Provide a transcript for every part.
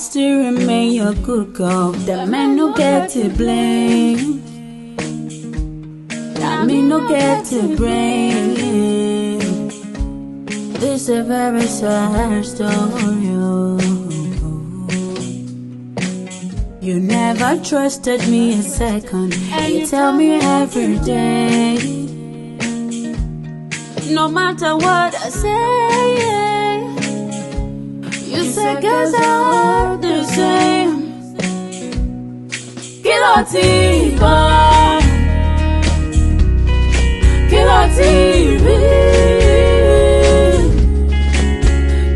still remain your good girl. The man no get to blame. I mean no get to blame. This a very sad story. You never trusted me a second. You tell me every day. No matter what I say, you say guess I heard the same. Kilo TV.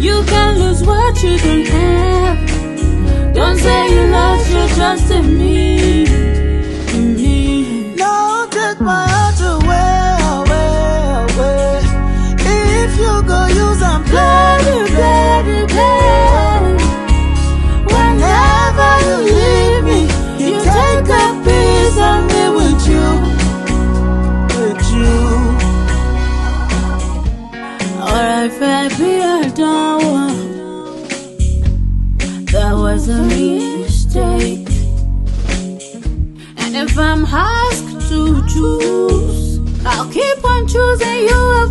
You can lose what you don't have. Don't say you lost your trust in me. No, take my heart away. If you go use and play. Whenever you leave me, you take a piece of me with you. Alright, baby, I don't want. That was a mistake. And if I'm asked to choose, I'll keep on choosing you.